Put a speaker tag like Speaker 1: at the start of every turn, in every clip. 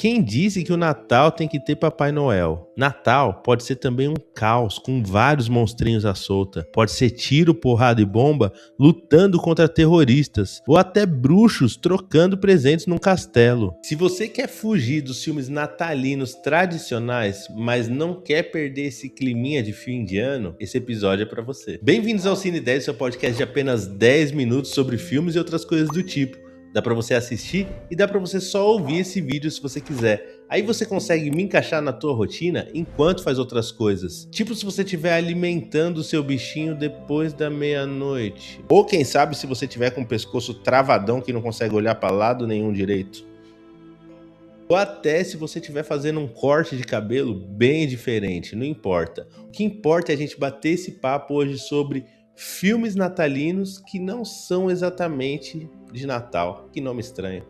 Speaker 1: Quem disse que o Natal tem que ter Papai Noel? Natal pode ser também um caos, com vários monstrinhos à solta. Pode ser tiro, porrada e bomba lutando contra terroristas. Ou até bruxos trocando presentes num castelo. Se você quer fugir dos filmes natalinos tradicionais, mas não quer perder esse climinha de fim de ano, esse episódio é pra você. Bem-vindos ao Cine 10, seu podcast de apenas 10 minutos sobre filmes e outras coisas do tipo. Dá pra você assistir e dá pra você só ouvir esse vídeo se você quiser. Aí você consegue me encaixar na tua rotina enquanto faz outras coisas. Tipo se você estiver alimentando o seu bichinho depois da meia-noite. Ou quem sabe se você tiver com o pescoço travadão que não consegue olhar pra lado nenhum direito. Ou até se você estiver fazendo um corte de cabelo bem diferente, não importa. O que importa é a gente bater esse papo hoje sobre filmes natalinos que não são exatamente de Natal. Que nome estranho.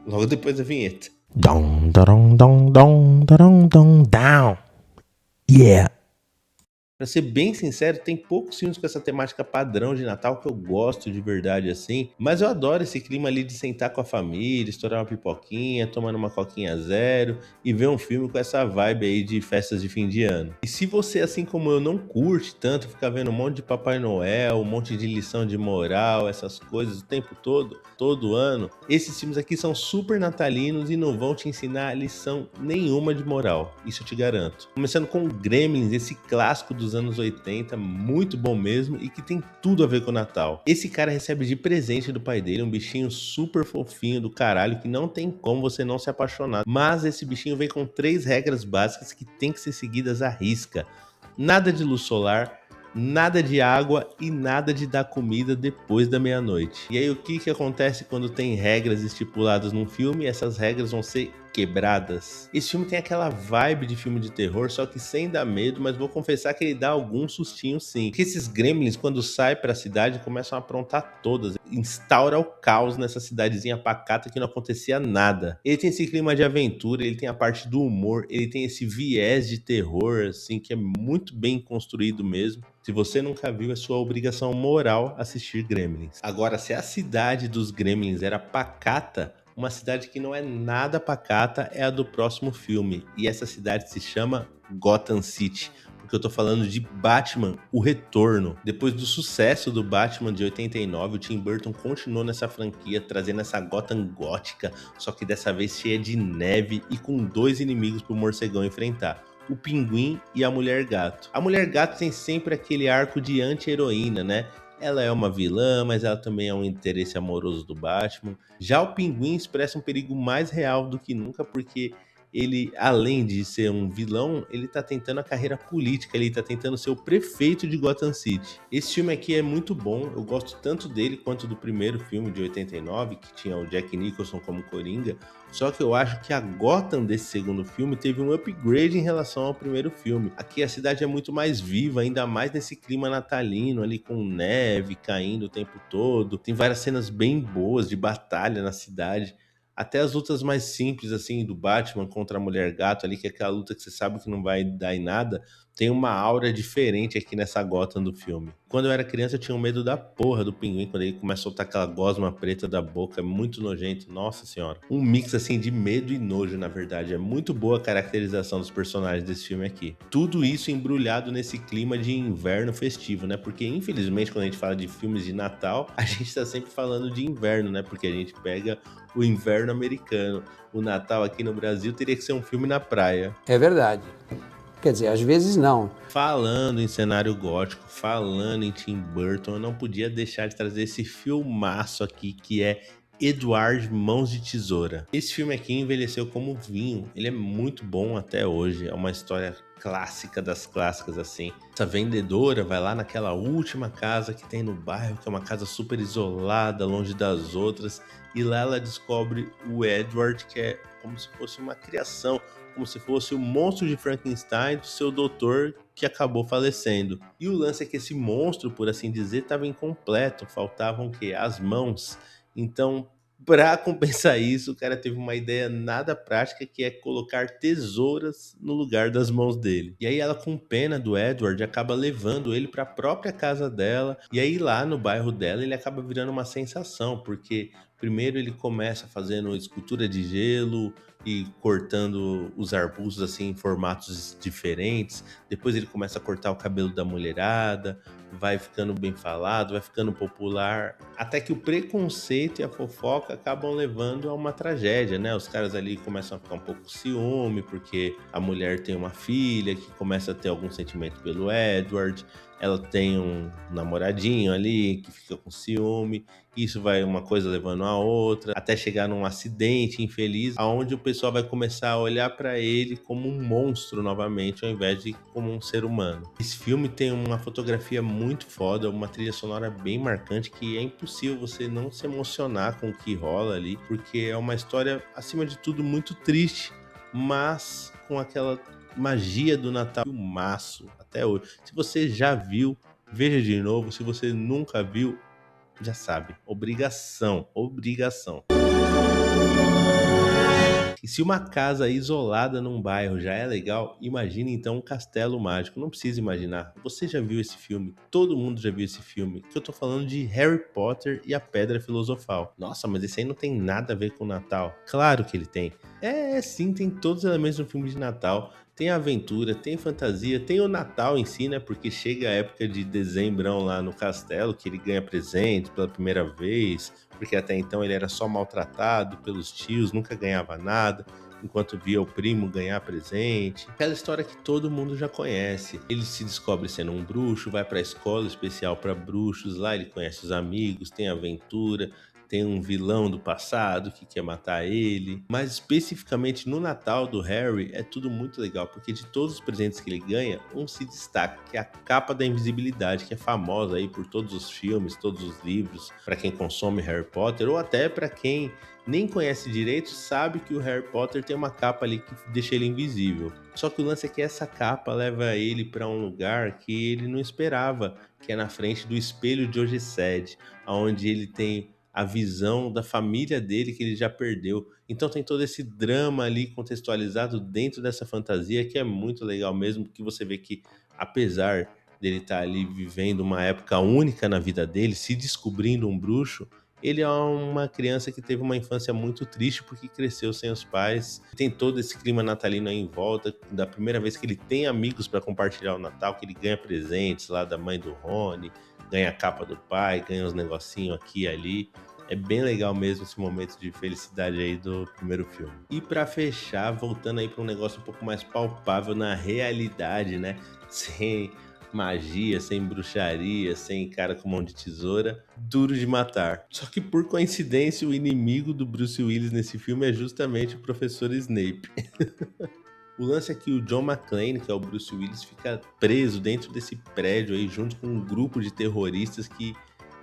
Speaker 1: Logo depois da vinheta.
Speaker 2: Dom, dom, dom, dom, dom, dom, down. Yeah.
Speaker 1: Pra ser bem sincero, tem poucos filmes com essa temática padrão de Natal que eu gosto de verdade assim, mas eu adoro esse clima ali de sentar com a família, estourar uma pipoquinha, tomando uma coquinha zero e ver um filme com essa vibe aí de festas de fim de ano. E se você, assim como eu, não curte tanto ficar vendo um monte de Papai Noel, um monte de lição de moral, essas coisas o tempo todo ano, esses filmes aqui são super natalinos e não vão te ensinar lição nenhuma de moral, isso eu te garanto. Começando com Gremlins, esse clássico dos anos 80, muito bom mesmo e que tem tudo a ver com o Natal. Esse cara recebe de presente do pai dele um bichinho super fofinho do caralho que não tem como você não se apaixonar. Mas esse bichinho vem com 3 regras básicas que tem que ser seguidas à risca. Nada de luz solar, nada de água e nada de dar comida depois da meia-noite. E aí o que acontece quando tem regras estipuladas num filme? Essas regras vão ser quebradas. Esse filme tem aquela vibe de filme de terror, só que sem dar medo, mas vou confessar que ele dá algum sustinho sim. Porque esses gremlins, quando saem pra cidade, começam a aprontar todas. Instaura o caos nessa cidadezinha pacata que não acontecia nada. Ele tem esse clima de aventura, ele tem a parte do humor, ele tem esse viés de terror, assim, que é muito bem construído mesmo. Se você nunca viu, é sua obrigação moral assistir Gremlins. Agora, se a cidade dos Gremlins era pacata, uma cidade que não é nada pacata é a do próximo filme. E essa cidade se chama Gotham City. Porque eu tô falando de Batman, o Retorno. Depois do sucesso do Batman de 89, o Tim Burton continuou nessa franquia, trazendo essa Gotham gótica, só que dessa vez cheia de neve e com 2 inimigos pro morcegão enfrentar: o Pinguim e a Mulher Gato. A Mulher Gato tem sempre aquele arco de anti-heroína, né? Ela é uma vilã, mas ela também é um interesse amoroso do Batman. Já o Pinguim expressa um perigo mais real do que nunca, porque ele, além de ser um vilão, ele tá tentando a carreira política, ele tá tentando ser o prefeito de Gotham City. Esse filme aqui é muito bom, eu gosto tanto dele quanto do primeiro filme de 89, que tinha o Jack Nicholson como Coringa, só que eu acho que a Gotham desse segundo filme teve um upgrade em relação ao primeiro filme. Aqui a cidade é muito mais viva, ainda mais nesse clima natalino, ali com neve caindo o tempo todo. Tem várias cenas bem boas de batalha na cidade. Até as lutas mais simples, assim, do Batman contra a Mulher Gato ali, que é aquela luta que você sabe que não vai dar em nada, tem uma aura diferente aqui nessa Gotham do filme. Quando eu era criança eu tinha um medo da porra do Pinguim, quando ele começa a soltar aquela gosma preta da boca, é muito nojento, nossa senhora. Um mix assim de medo e nojo, na verdade. É muito boa a caracterização dos personagens desse filme aqui. Tudo isso embrulhado nesse clima de inverno festivo, né? Porque infelizmente quando a gente fala de filmes de Natal, a gente tá sempre falando de inverno, né? Porque a gente pega o inverno americano. O Natal aqui no Brasil teria que ser um filme na praia.
Speaker 3: É verdade. Quer dizer, às vezes não.
Speaker 1: Falando em cenário gótico, falando em Tim Burton, eu não podia deixar de trazer esse filmaço aqui que é Edward Mãos de Tesoura. Esse filme aqui envelheceu como vinho, ele é muito bom até hoje, é uma história clássica das clássicas assim. Essa vendedora vai lá naquela última casa que tem no bairro, que é uma casa super isolada, longe das outras, e lá ela descobre o Edward, que é como se fosse uma criação, como se fosse o monstro de Frankenstein do seu doutor que acabou falecendo. E o lance é que esse monstro, por assim dizer, estava incompleto, faltavam o quê? As mãos. Então, para compensar isso, o cara teve uma ideia nada prática, que é colocar tesouras no lugar das mãos dele. E aí ela, com pena do Edward, acaba levando ele para a própria casa dela. E aí lá no bairro dela ele acaba virando uma sensação, porque Primeiro ele começa fazendo escultura de gelo e cortando os arbustos assim em formatos diferentes. Depois ele começa a cortar o cabelo da mulherada, vai ficando bem falado, vai ficando popular, até que o preconceito e a fofoca acabam levando a uma tragédia, né? Os caras ali começam a ficar um pouco com ciúme, porque a mulher tem uma filha que começa a ter algum sentimento pelo Edward, ela tem um namoradinho ali que fica com ciúme, isso vai uma coisa levando a outra, até chegar num acidente infeliz, aonde o pessoal vai começar a olhar para ele como um monstro novamente, ao invés de como um ser humano. Esse filme tem uma fotografia muito foda, uma trilha sonora bem marcante, que é impossível você não se emocionar com o que rola ali, porque é uma história, acima de tudo, muito triste, mas com aquela magia do Natal, filmaço até hoje. Se você já viu, veja de novo. Se você nunca viu, já sabe. Obrigação. E se uma casa isolada num bairro já é legal, imagine então um castelo mágico. Não precisa imaginar. Você já viu esse filme? Todo mundo já viu esse filme. Que eu tô falando de Harry Potter e a Pedra Filosofal. Nossa, mas esse aí não tem nada a ver com o Natal. Claro que ele tem. Sim, tem todos os elementos do filme de Natal. Tem aventura, tem fantasia, tem o Natal em si, né? Porque chega a época de dezembrão lá no castelo, que ele ganha presente pela primeira vez, porque até então ele era só maltratado pelos tios, nunca ganhava nada, enquanto via o primo ganhar presente. Aquela história que todo mundo já conhece. Ele se descobre sendo um bruxo, vai para a escola especial para bruxos, lá ele conhece os amigos, tem aventura, tem um vilão do passado que quer matar ele. Mas especificamente no Natal do Harry é tudo muito legal, porque de todos os presentes que ele ganha, um se destaca, que é a capa da invisibilidade, que é famosa aí por todos os filmes, todos os livros, para quem consome Harry Potter, ou até para quem nem conhece direito, sabe que o Harry Potter tem uma capa ali que deixa ele invisível. Só que o lance é que essa capa leva ele para um lugar que ele não esperava, que é na frente do espelho de Ogisede, onde ele tem a visão da família dele que ele já perdeu. Então tem todo esse drama ali contextualizado dentro dessa fantasia, que é muito legal mesmo, que você vê que apesar dele estar ali vivendo uma época única na vida dele, se descobrindo um bruxo, ele é uma criança que teve uma infância muito triste porque cresceu sem os pais. Tem todo esse clima natalino aí em volta, da primeira vez que ele tem amigos para compartilhar o Natal, que ele ganha presentes lá da mãe do Rony, ganha a capa do pai, ganha uns negocinhos aqui e ali. É bem legal mesmo esse momento de felicidade aí do primeiro filme. E pra fechar, voltando aí pra um negócio um pouco mais palpável na realidade, né? Sem magia, sem bruxaria, sem cara com mão de tesoura, Duro de Matar. Só que por coincidência, o inimigo do Bruce Willis nesse filme é justamente o professor Snape. O lance é que o John McClane, que é o Bruce Willis, fica preso dentro desse prédio aí, junto com um grupo de terroristas que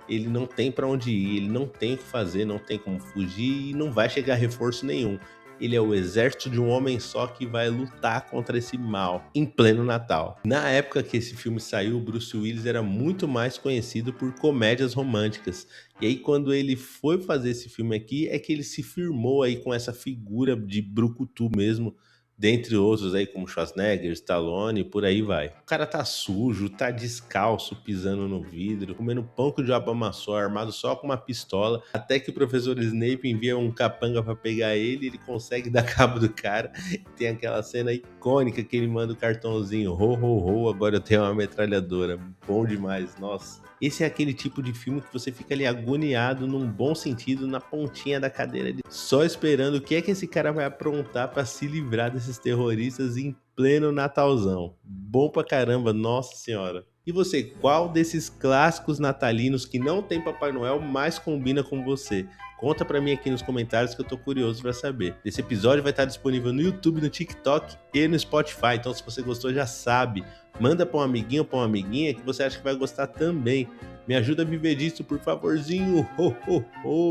Speaker 1: ele não tem pra onde ir, ele não tem o que fazer, não tem como fugir e não vai chegar reforço nenhum. Ele é o exército de um homem só que vai lutar contra esse mal em pleno Natal. Na época que esse filme saiu, o Bruce Willis era muito mais conhecido por comédias românticas. E aí quando ele foi fazer esse filme aqui, é que ele se firmou aí com essa figura de brucutu mesmo, dentre outros aí como Schwarzenegger, Stallone, por aí vai. O cara tá sujo, tá descalço, pisando no vidro, comendo pão que o diabo amassou, armado só com uma pistola, até que o professor Snape envia um capanga pra pegar ele, ele consegue dar cabo do cara. Tem aquela cena icônica que ele manda o cartãozinho, ho, ho, ho, agora eu tenho uma metralhadora. Bom demais, nossa. Esse é aquele tipo de filme que você fica ali agoniado, num bom sentido, na pontinha da cadeira, só esperando o que é que esse cara vai aprontar pra se livrar desses terroristas em pleno Natalzão. Bom pra caramba, nossa senhora. E você, qual desses clássicos natalinos que não tem Papai Noel mais combina com você? Conta pra mim aqui nos comentários que eu tô curioso pra saber. Esse episódio vai estar disponível no YouTube, no TikTok e no Spotify, então se você gostou já sabe, manda pra um amiguinho ou pra uma amiguinha que você acha que vai gostar também. Me ajuda a viver disso, por favorzinho. Ho, ho, ho.